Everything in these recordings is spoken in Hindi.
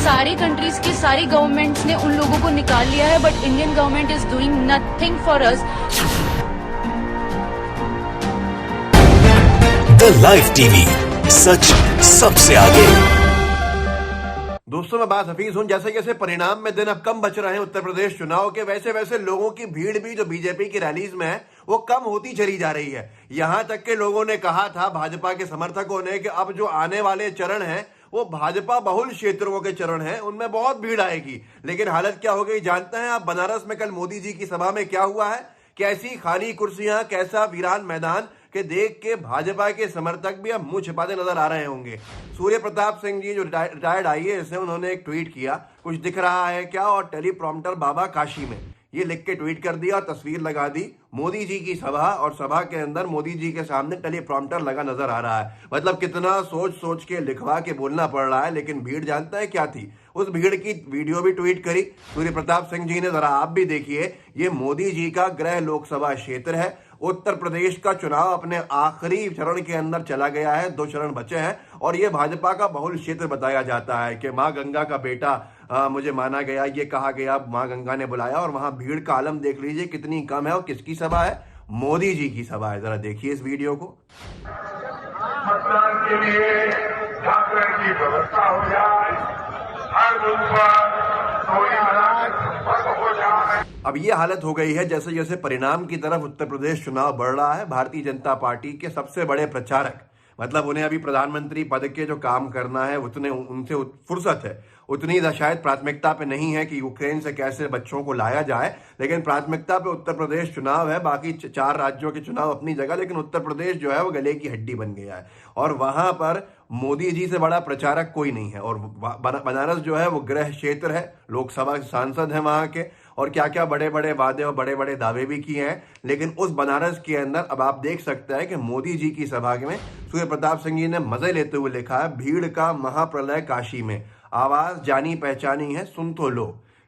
सारी कंट्रीज की सारी गवर्नमेंट्स ने उन लोगों को निकाल लिया है, but Indian government is doing nothing for us. The live TV, सच सबसे आगे। दोस्तों, मैं बात हफीज हूं। जैसे जैसे परिणाम में दिन अब कम बच रहे हैं उत्तर प्रदेश चुनाव के, वैसे वैसे लोगों की भीड़ भी जो बीजेपी की रैलीज में है वो कम होती चली जा रही है। यहां तक के लोगों ने कहा था, भाजपा के समर्थकों ने, कि अब जो आने वाले चरण हैं वो भाजपा बहुल क्षेत्रों के चरण हैं, उनमें बहुत भीड़ आएगी। लेकिन हालत क्या हो गई जानते हैं आप? बनारस में कल मोदी जी की सभा में क्या हुआ है? कैसी खाली कुर्सियां, कैसा वीरान मैदान के देख के भाजपा के समर्थक भी अब मुंह छिपाते नजर आ रहे होंगे। सूर्य प्रताप सिंह जी जो रिटायर्ड आईएएस हैं, उन्होंने एक ट्वीट किया, कुछ दिख रहा है क्या? और टेलीप्रॉम्प्टर बाबा काशी में, ये लिख के ट्वीट कर दिया और तस्वीर लगा दी मोदी जी की सभा, और सभा के अंदर मोदी जी के सामने टेलीप्रॉम्प्टर लगा नजर आ रहा है। मतलब कितना सोच सोच के लिखवा के बोलना पड़ रहा है। लेकिन भीड़ जानता है क्या थी? उस भीड़ की वीडियो भी ट्वीट करी सूर्य प्रताप सिंह जी ने। जरा आप भी देखिए, ये मोदी जी का गृह लोकसभा क्षेत्र है। उत्तर प्रदेश का चुनाव अपने आखिरी चरण के अंदर चला गया है, 2 चरण बचे हैं, और ये भाजपा का बहुल क्षेत्र बताया जाता है कि मां गंगा का बेटा मुझे माना गया, ये कहा गया, मां गंगा ने बुलाया। और वहां भीड़ का आलम देख लीजिए कितनी कम है। और किसकी सभा है? मोदी जी की सभा है। जरा देखिए इस वीडियो को। मतदान के लिए जागरण की व्यवस्था हो जाए, हर बूथ पर कोई संपर्क हो जाए। अब ये हालत हो गई है, जैसे जैसे परिणाम की तरफ उत्तर प्रदेश चुनाव बढ़ रहा है, भारतीय जनता पार्टी के सबसे बड़े प्रचारक, मतलब उन्हें अभी प्रधानमंत्री पद के जो काम करना है उतने उनसे फुर्सत है, उतनी शायद प्राथमिकता पे नहीं है कि यूक्रेन से कैसे बच्चों को लाया जाए। लेकिन प्राथमिकता पे उत्तर प्रदेश चुनाव है। बाकी 4 राज्यों के चुनाव अपनी जगह, लेकिन उत्तर प्रदेश जो है वो गले की हड्डी बन गया है। और वहां पर मोदी जी से बड़ा प्रचारक कोई नहीं है। और बनारस जो है वो गृह क्षेत्र है, लोकसभा सांसद है वहां के, और क्या क्या बड़े बड़े वादे और बड़े बड़े दावे भी किए हैं। लेकिन उस बनारस के अंदर अब आप देख सकते हैं कि मोदी जी की सभा में सूर्य प्रताप सिंह जी ने मजे लेते हुए लिखा है, भीड़ का महाप्रलय काशी में, आवाज जानी पहचानी है, सुन तो लो।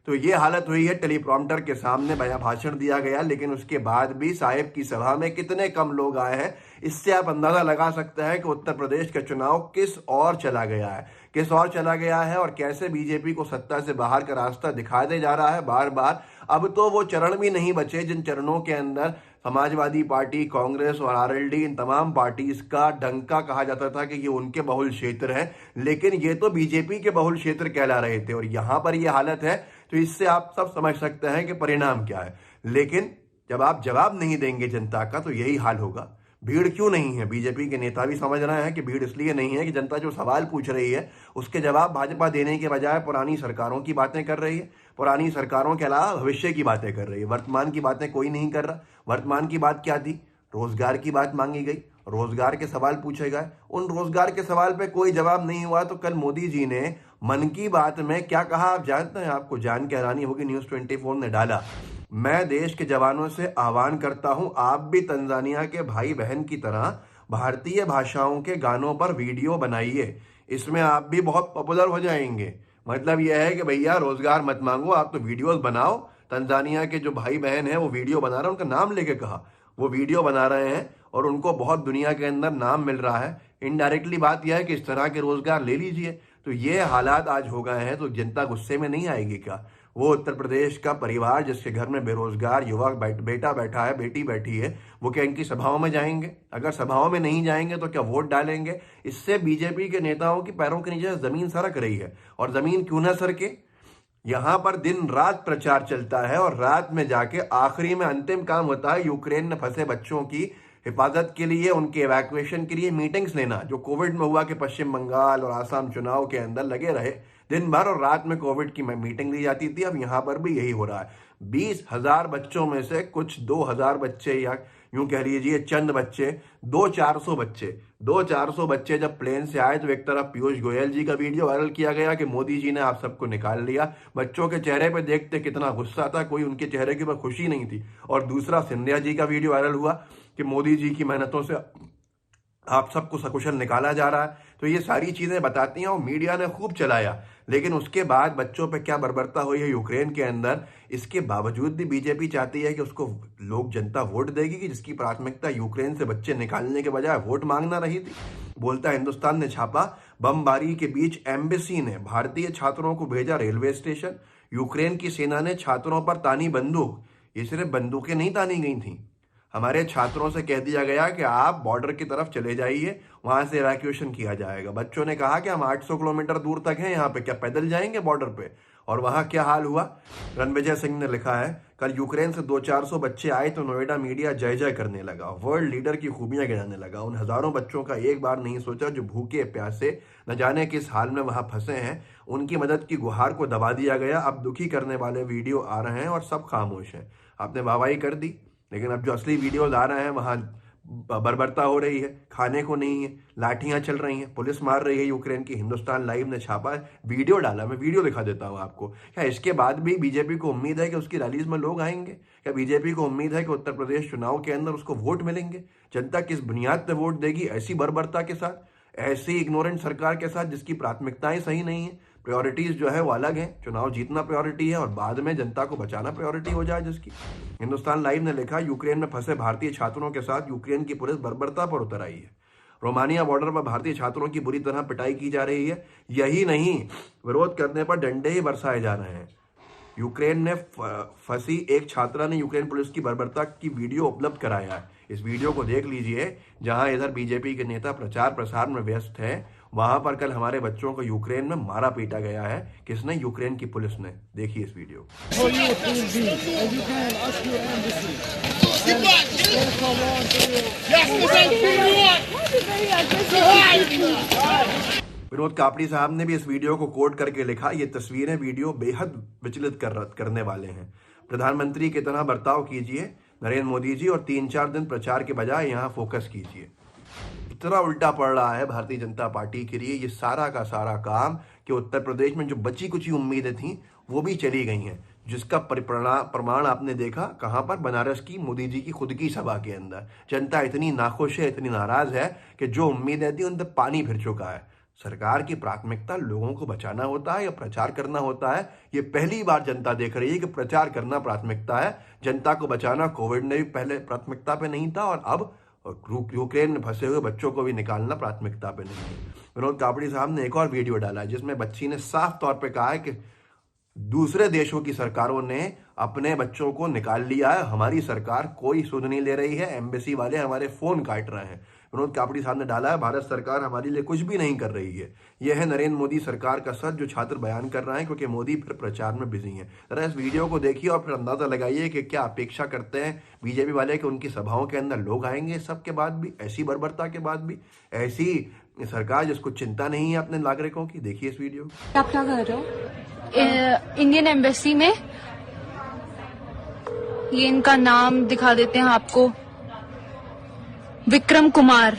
तो ये हालत हुई है। टेलीप्रॉम्प्टर के सामने भाषण दिया गया, लेकिन उसके बाद भी साहिब की सभा में कितने कम लोग आए हैं, इससे आप अंदाजा लगा सकते हैं कि उत्तर प्रदेश का चुनाव किस ओर चला गया है, किस ओर चला गया है, और कैसे बीजेपी को सत्ता से बाहर का रास्ता दिखाई दे जा रहा है बार बार। अब तो वो चरण भी नहीं बचे जिन चरणों के अंदर समाजवादी पार्टी, कांग्रेस और आरएलडी, इन तमाम पार्टीज का डंका कहा जाता था कि ये उनके बहुल क्षेत्र है। लेकिन ये तो बीजेपी के बहुल क्षेत्र कहला रहे थे, और यहां पर ये हालत है। तो इससे आप सब समझ सकते हैं कि परिणाम क्या है। लेकिन जब आप जवाब नहीं देंगे जनता का, तो यही हाल होगा। भीड़ क्यों नहीं है? बीजेपी के नेता भी समझ रहे हैं कि भीड़ इसलिए नहीं है कि जनता जो सवाल पूछ रही है उसके जवाब भाजपा देने के बजाय पुरानी सरकारों की बातें कर रही है, पुरानी सरकारों के अलावा भविष्य की बातें कर रही है। वर्तमान की बातें कोई नहीं कर रहा। वर्तमान की बात क्या थी? रोजगार की बात मांगी गई, रोजगार के सवाल पूछे गए, उन रोजगार के सवाल पे कोई जवाब नहीं हुआ। तो कल मोदी जी ने मन की बात में क्या कहा आप जानते हैं? आपको जान के हैरानी होगी। न्यूज 24 ने डाला, मैं देश के जवानों से आह्वान करता हूं, आप भी तंजानिया के भाई बहन की तरह भारतीय भाषाओं के गानों पर वीडियो बनाइए, इसमें आप भी बहुत पॉपुलर हो जाएंगे। मतलब यह है कि भैया रोजगार मत मांगो, आप तो वीडियोस बनाओ। तंजानिया के जो भाई बहन हैं वो वीडियो बना रहे हैं, उनका नाम लेके कहा, वो वीडियो बना रहे हैं और उनको बहुत दुनिया के अंदर नाम मिल रहा है। इनडायरेक्टली बात यह है कि इस तरह के रोजगार ले लीजिए। तो ये हालात आज हो गए हैं, तो जनता गुस्से में नहीं आएगी क्या? वो उत्तर प्रदेश का परिवार जिसके घर में बेरोजगार युवक बेटा बैठा है, बेटी बैठी है, वो क्या इनकी सभाओं में जाएंगे? अगर सभाओं में नहीं जाएंगे तो क्या वोट डालेंगे? इससे बीजेपी के नेताओं की पैरों के नीचे जमीन सरक रही है। और जमीन क्यों ना सरके? यहां पर दिन रात प्रचार चलता है, और रात में जाके आखिरी में अंतिम काम होता है यूक्रेन में फंसे बच्चों की हिफाजत के लिए, उनके इवैक्यूएशन के लिए मीटिंग्स लेना, जो कोविड में हुआ कि पश्चिम बंगाल और आसाम चुनाव के अंदर लगे रहे दिन भर, और रात में कोविड की मीटिंग ली जाती थी। अब यहां पर भी यही हो रहा है। 20,000 बच्चों में से कुछ 2,000 बच्चे, या यूं कह लीजिए चंद बच्चे, 200-400 बच्चे जब प्लेन से आए, तो एक तरफ पीयूष गोयल जी का वीडियो वायरल किया गया कि मोदी जी ने आप सबको निकाल लिया। बच्चों के चेहरे पे देखते कितना गुस्सा था, कोई उनके चेहरे के ऊपर खुशी नहीं थी। और दूसरा सिंधिया जी का वीडियो वायरल हुआ कि मोदी जी की मेहनतों से आप सबको सकुशल निकाला जा रहा है। तो ये सारी चीजें बताती हैं और मीडिया ने खूब चलाया, लेकिन उसके बाद बच्चों पे क्या बर्बरता हुई है यूक्रेन के अंदर, इसके बावजूद भी बीजेपी चाहती है कि उसको लोग जनता वोट देगी, कि जिसकी प्राथमिकता यूक्रेन से बच्चे निकालने के बजाय वोट मांगना रही थी। बोलता हिंदुस्तान ने छापा, बमबारी के बीच एम्बेसी ने भारतीय छात्रों को भेजा रेलवे स्टेशन। यूक्रेन की सेना ने छात्रों पर तानी बंदूक। ये सिर्फ बंदूकें नहीं तानी गई थी, हमारे छात्रों से कह दिया गया कि आप बॉर्डर की तरफ चले जाइए, वहां से इवैक्यूएशन किया जाएगा। बच्चों ने कहा कि हम 800 किलोमीटर दूर तक हैं यहाँ पे, क्या पैदल जाएंगे बॉर्डर पे? और वहां क्या हाल हुआ? रणविजय सिंह ने लिखा है, कल यूक्रेन से 200-400 बच्चे आए तो नोएडा मीडिया जय जय करने लगा, वर्ल्ड लीडर की खूबियां गिनाने लगा। उन हजारों बच्चों का एक बार नहीं सोचा जो भूखे प्यासे न जाने किस हाल में वहां फंसे हैं। उनकी मदद की गुहार को दबा दिया गया। अब दुखी करने वाले वीडियो आ रहे हैं और सब खामोश हैं। आपने वाहवाही कर दी, लेकिन अब जो असली वीडियोज आ रहे हैं वहां बर्बरता हो रही है, खाने को नहीं है, लाठियां चल रही हैं, पुलिस मार रही है यूक्रेन की। हिंदुस्तान लाइव ने छापा है, वीडियो डाला, मैं वीडियो दिखा देता हूं आपको। क्या इसके बाद भी बीजेपी को उम्मीद है कि उसकी रैलीज में लोग आएंगे? क्या बीजेपी को उम्मीद है कि उत्तर प्रदेश चुनाव के अंदर उसको वोट मिलेंगे? जनता किस बुनियाद पर वोट देगी? ऐसी बर्बरता के साथ, ऐसी इग्नोरेंट सरकार के साथ जिसकी प्राथमिकताएं सही नहीं है, प्रायोरिटीज जो है वो अलग है। चुनाव जीतना प्रायोरिटी है और बाद में जनता को बचाना प्रायोरिटी हो जाए जिसकी। हिंदुस्तान लाइव ने लिखा, यूक्रेन में फंसे भारतीय छात्रों के साथ यूक्रेन की पुलिस बर्बरता पर उतर आई है। रोमानिया बॉर्डर पर भारतीय छात्रों की बुरी तरह पिटाई की जा रही है। यही नहीं, विरोध करने पर डंडे ही बरसाए जा रहे हैं। यूक्रेन ने फंसी एक छात्रा ने यूक्रेन पुलिस की बर्बरता की वीडियो उपलब्ध कराया है। इस वीडियो को देख लीजिए, जहां इधर बीजेपी के नेता प्रचार प्रसार में व्यस्त हैं, वहां पर कल हमारे बच्चों को यूक्रेन में मारा पीटा गया है। किसने? यूक्रेन की पुलिस ने। देखिए इस वीडियो। विनोद कापड़ी साहब ने भी इस वीडियो को कोट करके लिखा, ये तस्वीरें वीडियो बेहद विचलित करने वाले हैं। प्रधानमंत्री की तरह बर्ताव कीजिए नरेंद्र मोदी जी, और 3-4 दिन प्रचार के बजाय यहाँ फोकस कीजिए। इतना उल्टा पड़ रहा है भारतीय जनता पार्टी के लिए ये सारा का सारा काम कि उत्तर प्रदेश में जो बची कुछ उम्मीदें थी वो भी चली गई हैं, जिसका प्रमाण आपने देखा कहां पर? बनारस की मोदी जी की खुद की सभा के अंदर। जनता इतनी नाखुश है, इतनी नाराज है कि जो उम्मीदें थी उन पर पानी फिर चुका है। सरकार की प्राथमिकता लोगों को बचाना होता है या प्रचार करना होता है? ये पहली बार जनता देख रही है कि प्रचार करना प्राथमिकता है, जनता को बचाना कोविड ने भी पहले प्राथमिकता पे नहीं था, और अब यूक्रेन में फंसे हुए बच्चों को भी निकालना प्राथमिकता पे नहीं है। विनोद कापड़ी साहब ने एक और वीडियो डाला है जिसमें बच्ची ने साफ तौर पे कहा है कि दूसरे देशों की सरकारों ने अपने बच्चों को निकाल लिया है, हमारी सरकार कोई सुध नहीं ले रही है, एम्बेसी वाले हमारे फोन काट रहे हैं। विनोद कापड़ी साहब ने डाला है, भारत सरकार हमारे लिए कुछ भी नहीं कर रही है। यह है नरेंद्र मोदी सरकार का सच जो छात्र बयान कर रहे हैं, क्योंकि मोदी फिर प्रचार में बिजी हैं। जरा इस वीडियो को देखिए और फिर अंदाजा लगाइए कि क्या अपेक्षा करते हैं बीजेपी वाले कि उनकी सभाओं के अंदर लोग आएंगे सबके बाद भी, ऐसी बर्बरता के बाद भी, ऐसी सरकार जिसको चिंता नहीं है अपने नागरिकों की। देखिए इस वीडियो। आप क्या कर रहे हो? इंडियन एम्बेसी में, ये इनका नाम दिखा देते हैं आपको, Vikram Kumar.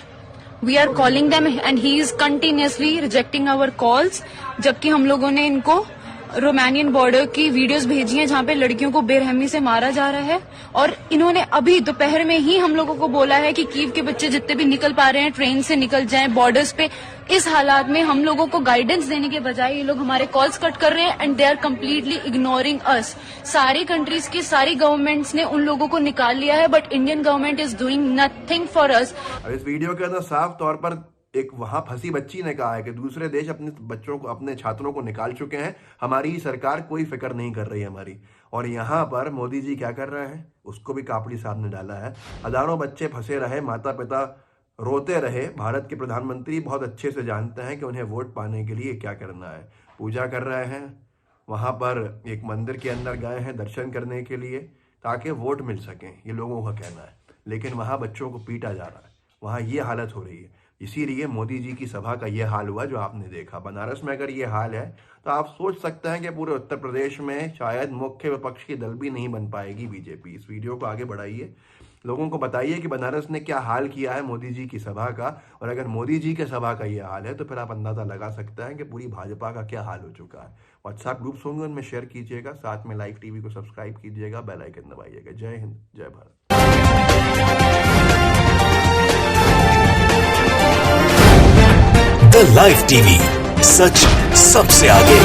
We are calling them and he is continuously rejecting our calls, जबकि हम लोगों ने इनको रोमानियन बॉर्डर की वीडियोस भेजी हैं जहां पे लड़कियों को बेरहमी से मारा जा रहा है। और इन्होंने अभी दोपहर में ही हम लोगों को बोला है कि कीव के बच्चे जितने भी निकल पा रहे हैं ट्रेन से निकल जाएं बॉर्डर्स पे। इस हालात में हम लोगों को गाइडेंस देने के बजाय ये लोग हमारे कॉल्स कट कर रहे हैं and they are completely ignoring us. सारी कंट्रीज की सारी गवर्नमेंट्स ने उन लोगों को निकाल लिया है, but Indian government is doing nothing for अस। इस वीडियो के अंदर साफ तौर पर एक वहां फंसी बच्ची ने कहा है कि दूसरे देश अपने बच्चों को, अपने छात्रों को निकाल चुके हैं, हमारी सरकार कोई फिक्र नहीं कर रही है हमारी। और यहाँ पर मोदी जी क्या कर रहे हैं उसको भी कापड़ी साहब ने डाला है। हजारों बच्चे फंसे रहे, माता पिता रोते रहे। भारत के प्रधानमंत्री बहुत अच्छे से जानते हैं कि उन्हें वोट पाने के लिए क्या करना है। पूजा कर रहे हैं, वहां पर एक मंदिर के अंदर गए हैं दर्शन करने के लिए ताकि वोट मिल सकें, ये लोगों का कहना है। लेकिन वहां बच्चों को पीटा जा रहा है, वहां ये हालत हो रही है। इसीलिए मोदी जी की सभा का ये हाल हुआ जो आपने देखा। बनारस में अगर ये हाल है तो आप सोच सकते हैं कि पूरे उत्तर प्रदेश में शायद मुख्य विपक्ष की दल भी नहीं बन पाएगी बीजेपी। इस वीडियो को आगे बढ़ाइए, लोगों को बताइए कि बनारस ने क्या हाल किया है मोदी जी की सभा का। और अगर मोदी जी के सभा का ये हाल है तो फिर आप अंदाजा लगा सकते हैं कि पूरी भाजपा का क्या हाल हो चुका है। व्हाट्सएप ग्रुप्स होंगे, उनमें शेयर कीजिएगा, साथ में लाइव टीवी को सब्सक्राइब कीजिएगा, बेल आइकन दबाइएगा। जय हिंद, जय भारत। द लाइव टीवी, सच सबसे आगे।